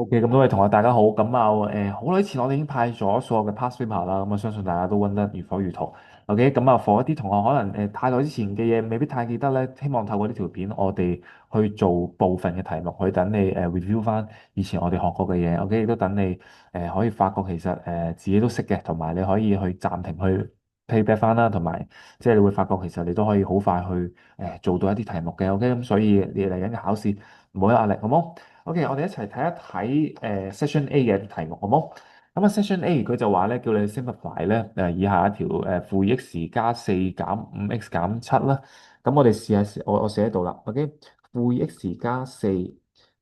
OK，咁多位同學大家好，咁啊好耐以前我哋已經派咗所有嘅 past paper 啦，咁啊相信大家都温得如火如荼。OK，咁啊 for 一啲同學可能太耐之前嘅嘢未必太記得咧，希望透過呢條片我哋去做部分嘅題目，去等你review 翻以前我哋學過嘅嘢。OK，亦都等你可以發覺其實自己都識嘅，同埋你可以去暫停去 playback 翻啦，同埋即係你會發覺其實你都可以好快去做到一啲題目嘅。OK，咁所以你嚟緊嘅考試唔好有壓力，好冇？OK，我哋一齊睇一睇Session A 嘅題目，好冇？咁啊，Session A 佢就話咧，叫你 simplify 咧以下一條負二 x 加四減五 x 減七啦。咁我哋試下，我寫喺度啦。OK，負二 x 加四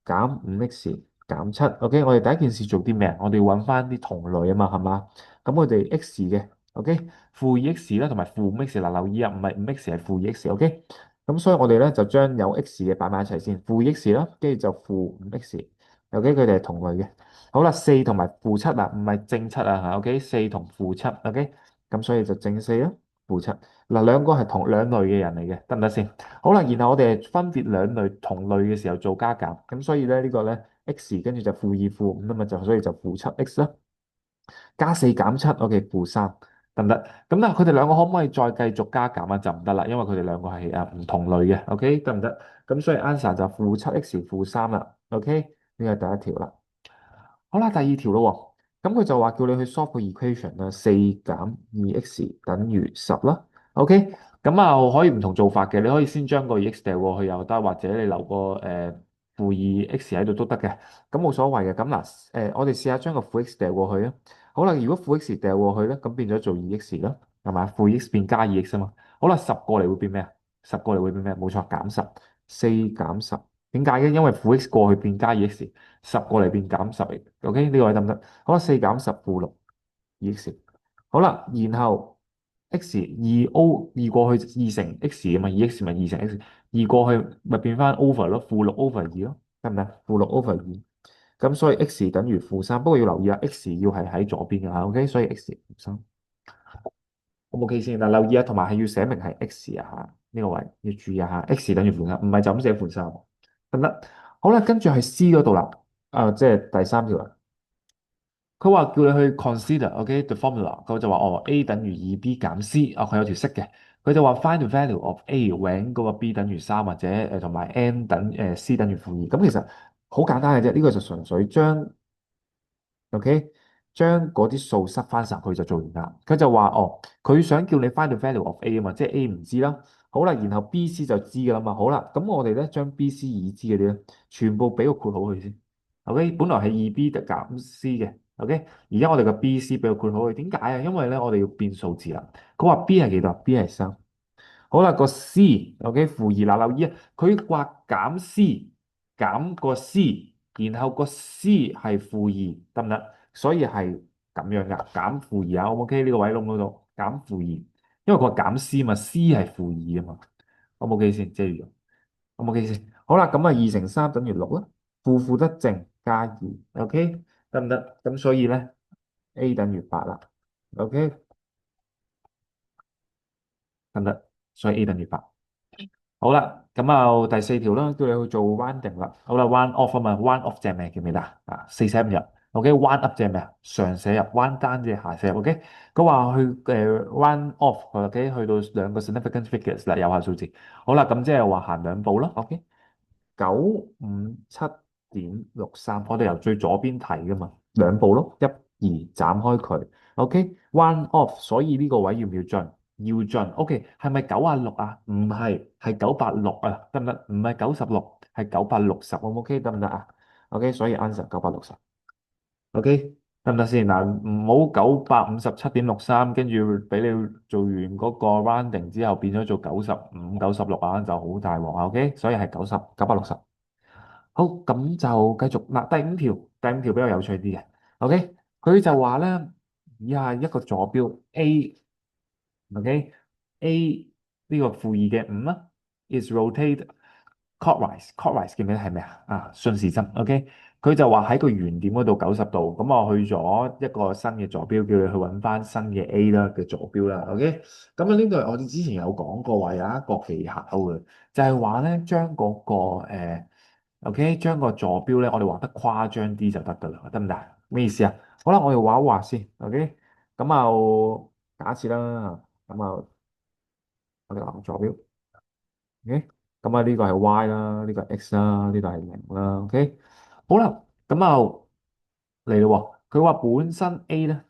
減五 x 減七。OK，我哋第一件事做啲咩啊？我哋要揾翻啲同類啊嘛，係嘛？咁我哋 x 嘅，OK，負二 x 啦，同埋負五 x 嗱，留意啊，唔係五 x 係負二 x。OK。咁所以我哋咧就將有 x 嘅擺埋一齊先，負 x 啦，跟住就負五 x，OK，佢哋係同類嘅。好啦，四同埋負七啊，唔係正七啊嚇，OK，四同負七，OK，咁所以就正四啦，負七。嗱，兩個係同兩類嘅人嚟嘅，得唔得先？好啦，然後我哋分別兩類同類嘅時候做加減，咁所以咧呢個咧 x 跟住就負二負五啊嘛，就所以就負七 x 啦。加四減七，OK，負三得唔得？咁但係佢哋兩個可唔可以再繼續加減啊？就唔得啦，因為佢哋兩個係唔同類嘅，OK，得唔得？咁所以 answer 就負七 x 負三啦，OK，呢個係第一條啦。好啦，第二條咯喎，咁佢就話叫你去 solve 個 equation 啦，四減二 x 等於十啦，OK，咁啊可以唔同做法嘅，你可以先將個 x 掉過去又得，或者你留個負二 x 喺度都得嘅，咁冇所謂嘅。咁嗱我哋試下將個負 x 掉過去啊。好啦，如果負 x 掉過去咧，咁變咗做二 x 啦，係嘛？負 x 變加二 x 啊嘛。好啦，十過嚟會變咩啊？十過嚟會變咩？冇錯，減十，四減十。點解嘅？因為負 x 過去變加二 x。十過嚟變減十，OK，呢個位得唔得？好啦，四減十負六二 x，好啦，然後 x 二 o 二過去二乘 x 啊嘛，二 x 咪二乘 x，二過去咪變翻 over 咯，負六 over 二咯，得唔得？負六 over 二，咁所以 x 等於負三，不過要留意啊，x 要係喺左邊嘅吓，OK，所以 x 負三，我冇記先，嗱留意啊，同埋係要寫明係 x 啊吓，呢個位要注意下 x 等於負三，唔係就咁寫負三，得唔得？好啦，跟住係 C 嗰度啦。即係第三條啦。佢話叫你去 consider，OK，the formula，佢就話哦 A 等於二 B 減 C，佢有條式嘅，佢就話 find the value of A when 嗰個 B 等於三或者同埋 N 等C 等於負二，咁其實好簡單嘅啫，呢個就純粹將 OK 將嗰啲數塞翻實去就做完啦。佢就話哦，佢想叫你 find the value of A 啊嘛，即係 A 唔知啦。好啦，然後 B、C 就知噶啦嘛。好啦，咁我哋咧將 B、C 已知嗰啲咧，全部俾個括號佢先。OK，本來係二 B 就減 C 嘅。OK，而家我哋個 B、C 俾個括號佢，點解啊？因為咧我哋要變數字啦。佢話 B 係幾多？B 係三。好啦，個 C，OK，負二嗱，留意啊，佢話減 C 減個 C，然後個 C 係負二，得唔得？所以係咁樣噶，減負二啊，O 唔 OK？呢個位攞唔攞到？減負二，因為佢話減 C 嘛，C 係負二啊嘛，O 唔 OK 先？借住，O 唔 OK 先？好啦，咁啊二乘三等於六啦，負負得正加二，OK，得唔得？咁所以咧 A 等於八啦，OK，得唔得？所以 A 等於八。好啦，咁啊第四條啦，叫你去做 rounding 啦。好啦，round off 啊嘛，round off 即係咩？記唔記得啊？四捨五入，OK，round up 即係咩啊？上寫入，round down 即係下寫入，OK。佢話去round off，OK，去到兩個 significant figures 啦，有效數字。好啦，咁即係話行兩步啦，OK。957.63，我哋由最左邊睇噶嘛，兩步咯，一二斬開佢，OK，one off，所以呢個位要唔要進？要進，OK，係咪96啊？唔係，係986啊，得唔得？唔係96，係960，我 OK 得唔得啊？OK，所以 answer 960，OK 得唔得先？嗱，唔好957.63，跟住俾你做完嗰個 rounding 之後變咗做95、96啊，就好大鑊啊，OK，所以係960。好，咁就繼續嗱，第五條比較有趣啲嘅，OK，佢就話咧，以下一個坐標 A，OK，A 呢個負二嘅五啊，is rotate clockwise 記唔記得係咩啊？順時針，OK，佢就話喺個原點嗰度90度，咁我去咗一個新嘅坐標，叫你去揾翻新嘅 A 啦嘅坐標啦，OK，咁啊呢度我哋之前有講過話有一個技巧嘅，就係話咧將嗰個 OK，將個坐標咧，我哋畫得誇張啲就得㗎啦，得唔得？咩意思啊？好啦，我哋畫一畫先，OK，咁就假設啦，咁啊，我哋畫坐標，OK，咁啊呢個係 Y 啦，呢個係 X 啦，呢度係零啦，OK，好啦，咁啊嚟咯喎，佢話本身 A 咧。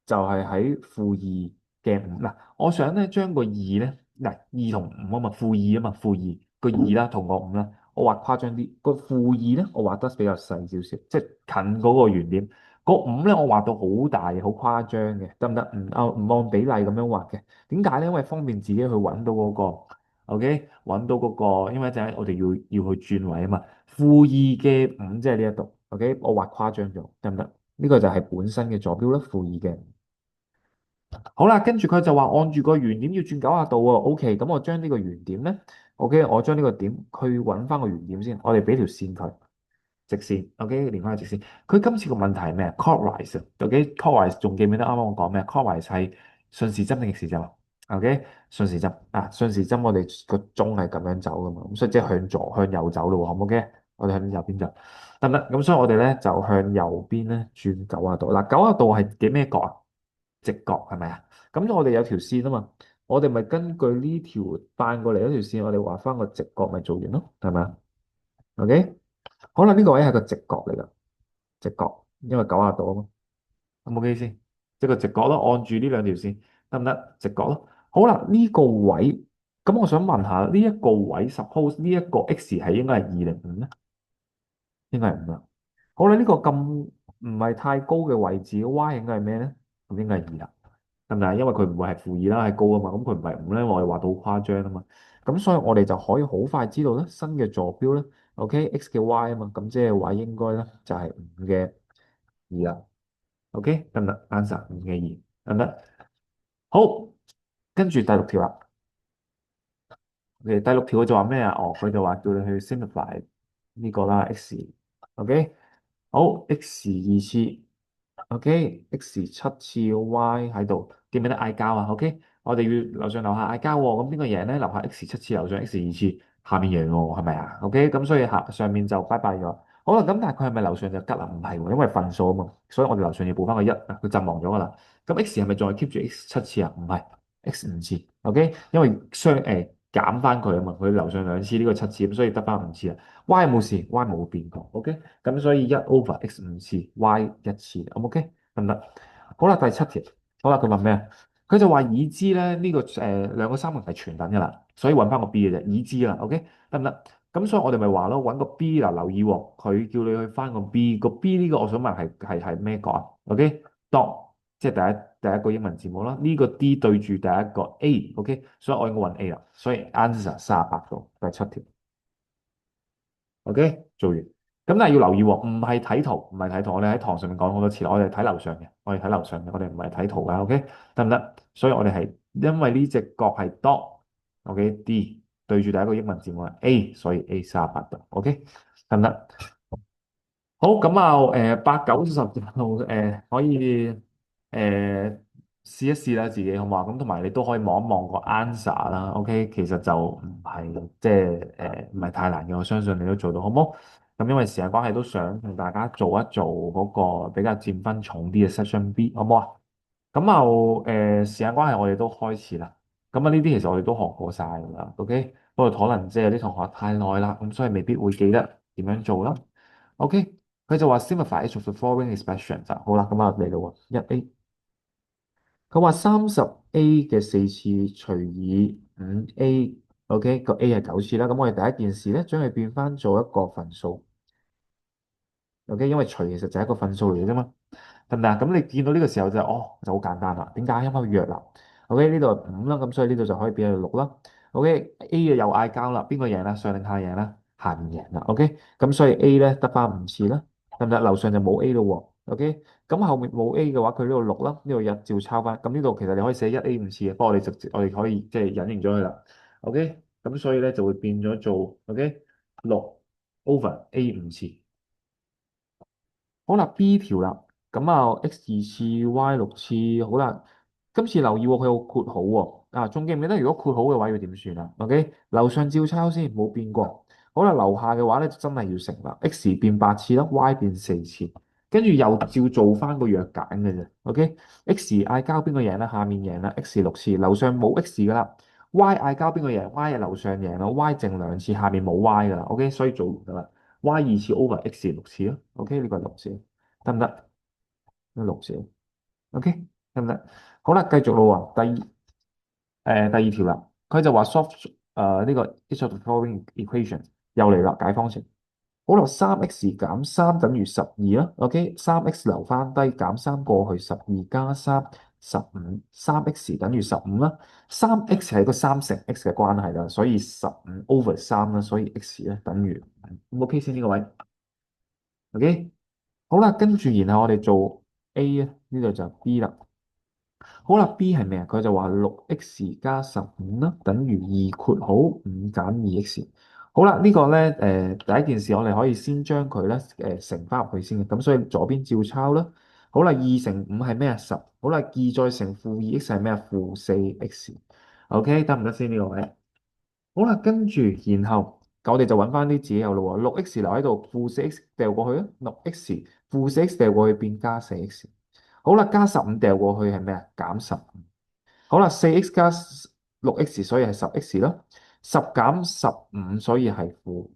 就係喺負2嘅5嗱，我想咧將個二咧嗱2同5啊嘛，負2啊嘛，負2個二啦同個五啦，我畫誇張啲，個負二咧我畫得比較細少少，即係近嗰個圓點，個五咧我畫到好大好誇張嘅，得唔得？唔按比例咁樣畫嘅，點解咧？因為方便自己去揾到嗰個，OK，揾到嗰個，因為一陣我哋要去轉位啊嘛，負2嘅5即係呢一度，OK，我畫誇張咗，得唔得？呢個就係本身嘅坐標啦，負2嘅。好啦，跟住佢就話按住個原點要轉90度喎。OK，咁我將呢個原點咧，OK，我將呢個點去揾翻個原點先。我哋俾條線佢，直線，OK，連翻個直線。佢今次個問題係咩啊？clockwise，OK，clockwise 仲記唔記得啱啱我講咩？clockwise 係順時針定逆時針啊？OK，順時針啊，順時針我哋個鐘係咁樣走噶嘛，咁所以即係向左向右走咯喎，好唔好嘅？我哋向右邊走，得唔得？咁所以我哋咧就向右邊咧轉90度。嗱，90度係幾咩角啊？直角係咪啊？咁我哋有條線啊嘛，我哋咪根據呢條翻過嚟嗰條線，我哋畫翻個直角咪做完咯，係咪啊？OK，好啦，呢個位係個直角嚟噶，直角，因為90度啊嘛，有冇記先？即係個直角咯，按住呢兩條線得唔得？直角咯，好啦，呢個位，咁我想問下呢一個位，suppose 呢一個 x 係應該係2定5咧？應該係5啦。好啦，呢個咁唔係太高嘅位置，y 應該係咩咧？咁應該係2啦。係咪啊？因為佢唔會係負2啦，係高啊嘛，咁佢唔係5咧，我哋畫到好誇張啊嘛，咁所以我哋就可以好快知道咧新嘅坐標咧，OK，x 嘅 y 啊嘛，咁即係話應該咧就係5嘅2啦，OK，得唔得？answer 5嘅2，得唔得？好，跟住第六條啦，OK，第六條佢就話咩啊？哦，佢就話叫你去 simplify 呢個啦，x，OK，好，x2次。OK，x7次 y 喺度，記唔記得嗌交啊？OK，我哋要樓上樓下嗌交喎，咁邊個贏咧？樓下 x7次，樓上 x2次，下面贏喎，係咪啊？OK，咁所以上面就拜拜咗。好啦，咁但係佢係咪樓上就吉啦？唔係喎，因為分數啊嘛，所以我哋樓上要補翻個一，佢陣亡咗噶啦。咁 x 係咪仲係 keep 住 x7次啊？唔係，x5次。OK，因為減翻佢啊嘛，佢樓上2次呢個7次，咁所以得翻5次啊。y 冇事，y 冇變過。OK。咁所以1 over x5次，y 1次，OK 得唔得？好啦，第七條，好啦，佢問咩啊？佢就話已知咧呢、個兩個三角係全等嘅啦，所以揾翻個 b 嘅啫，已知啦，OK 得唔得？咁所以我哋咪話咯，揾個 b 嗱，留意喎，佢叫你去翻個 b，個 b 呢個我想問係咩角啊？OK，dot 即係第一個英文字母啦，呢、個 d 對住第一個 a，OK，所以我應該揾 a 啦，所以 answer 38度，第七條。OK，做完。咁但係要留意喎，唔係睇圖，唔係睇圖。我哋喺堂上面講好多次啦，我哋睇樓上嘅，我哋睇樓上嘅，我哋唔係睇圖㗎。OK，得唔得？所以我哋係因為呢隻角係 dot，OK，D 對住第一個英文字母係 A，所以 A 38度。OK，得唔得？好，咁啊，8、9、10就可以試一試啦，自己好嘛？咁同埋你都可以望一望個 answer 啦。OK，其實就唔係即係唔係太難嘅，我相信你都做到，好冇？咁因為時間關係，都想同大家做一做嗰個比較佔分重啲嘅 section B，好冇啊？咁就時間關係，我哋都開始啦。咁啊，呢啲其實我哋都學過晒㗎啦。OK，不過可能即係有啲同學太耐啦，咁所以未必會記得點樣做啦。OK，佢就話 simplify each of the following expressions 就好啦。咁啊嚟到1A，佢話30A 嘅4次除以5A，OK，個 A 係9次啦。咁我哋第一件事咧，將佢變翻做一個分數。OK，因為除其實就係一個分數嚟嘅啫嘛。得唔得啊？咁你見到呢個時候就好簡單啦。點解？因為佢弱啦。OK，呢度係5啦，咁所以呢度就可以變做6啦。OK，A 嘅又嗌交啦，邊個贏啦？上定下贏啦？下面贏啦。OK，咁所以 A 咧得翻5次啦，得唔得？樓上就冇 A 咯喎。OK，咁後面冇 A 嘅話，佢呢度6啦，呢度一照抄翻。咁呢度其實你可以寫1A 5次嘅，不過我哋直接我哋可以即係隱形咗佢啦。OK，咁所以咧就會變咗做 OK 6 over A 5次。好啦，B 條啦，咁啊 x2次，y6次，好啦，今次留意喎，佢有括號喎，仲記唔記得如果括號嘅話要點算啊？OK，樓上照抄先，冇變過。好啦，樓下嘅話咧就真係要乘啦，x 變8次啦，y 變4次，跟住又照做翻個弱簡嘅啫。OK，x 嗌交邊個贏啦？下面贏啦，x 6次，樓上冇 x 噶啦。y 嗌交邊個贏？y 係樓上贏啦，y 剩2次，下面冇 y 噶啦。OK，所以做完噶啦，y 2次 over x 6次咯。OK，呢個係6次，得唔得？呢個6次。OK，得唔得？好啦，繼續咯喎，第二條啦，佢就話 solve 呢個 each of the following equation 又嚟啦，解方程。好啦，3x 減三等於12啦。OK，3x 留翻低，減三過去12加三15，3x 等於15啦。3x 係個三乘 x 嘅關係啦，所以15 over 3啦，所以 x 咧等於5。OK 先呢個位。OK，好啦，跟住然後我哋做 A 啊，呢度就 B 啦。好啦，B 係咩啊？佢就話6x 加15啦，等於2括號5減2x。好啦，呢個咧第一件事我哋可以先將佢咧乘翻入去先嘅，咁所以左邊照抄啦。好啦，2乘5係咩啊？10。好啦，2再乘-2x 係咩啊？-4x。OK，得唔得先呢個位？好啦，跟住然後我哋就揾翻啲自己有咯喎。6x 留喺度，-4x 掉過去啊。6x -4x 掉過去變+4x。好啦，+15掉過去係咩啊？減15。好啦，4x 加6x，所以係10x 咯。10減15，所以係負。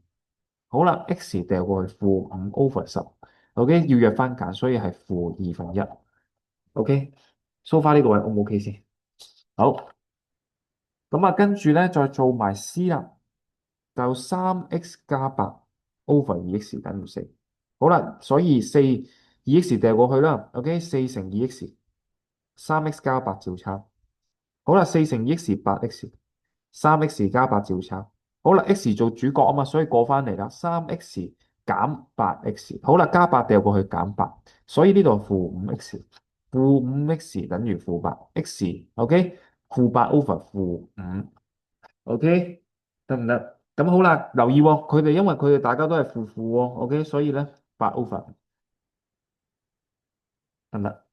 好啦，x 掉過去-5 over 10。OK，要約翻揀，所以係-1/2。OK，so far 呢個位 O 唔 OK 先？好，咁啊，跟住咧再做埋 C 啦，就3x 加8 over 2x 等於4。好啦，所以2x 掉過去啦。OK，4乘 2x，3x 加8照抄。好啦，4乘 x 8x，3x 加8照抄。好啦，x 做主角啊嘛，所以過翻嚟啦。3x 減 8x，好啦，加8掉過去減8，所以呢度係-5x，-5x 等於-8x。OK，-8 over -5。OK，得唔得？咁好啦，留意喎，佢哋因為佢哋大家都係負負喎。OK，所以咧8 over，得唔得？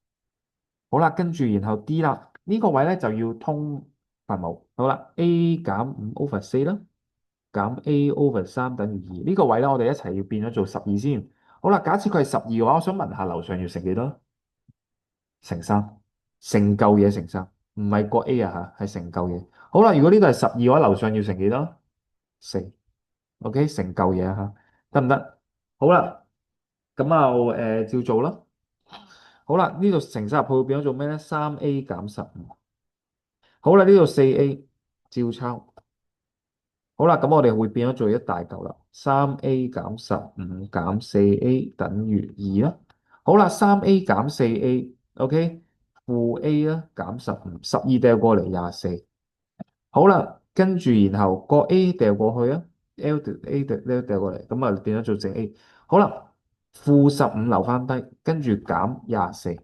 好啦，跟住然後 D 啦，呢個位咧就要通分母。好啦，a 減5 over 4啦，減 a over 3等於2。呢個位咧，我哋一齊要變咗做12先。好啦，假設佢係12嘅話，我想問下樓上要乘幾多？乘三，乘夠嘢乘三，唔係個 a 啊嚇，係乘夠嘢。好啦，如果呢度係12嘅話，樓上要乘幾多？4。OK，乘夠嘢嚇，得唔得？好啦，咁就照做啦。好啦，呢度乘晒入去會變咗做咩咧？3a 減15。好啦，呢度4a 照抄。好啦，咁我哋會變咗做一大嚿啦。3a 減15減4a等於2啦。好啦，3a 減4a，OK，-a 啦，減15，12掉過嚟24。好啦，跟住然後個 a 掉過去啊，l 掉 a 掉過嚟，咁啊變咗做正 a。好啦，-15留翻低，跟住減24。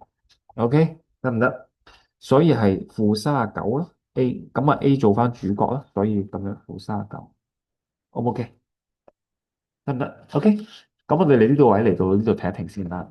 OK，得唔得？所以係-39啦，A 咁啊 A 做翻主角啦，所以咁樣-39，O 唔 OK？得唔得？OK，咁我哋嚟呢度位嚟到呢度停一停先啦。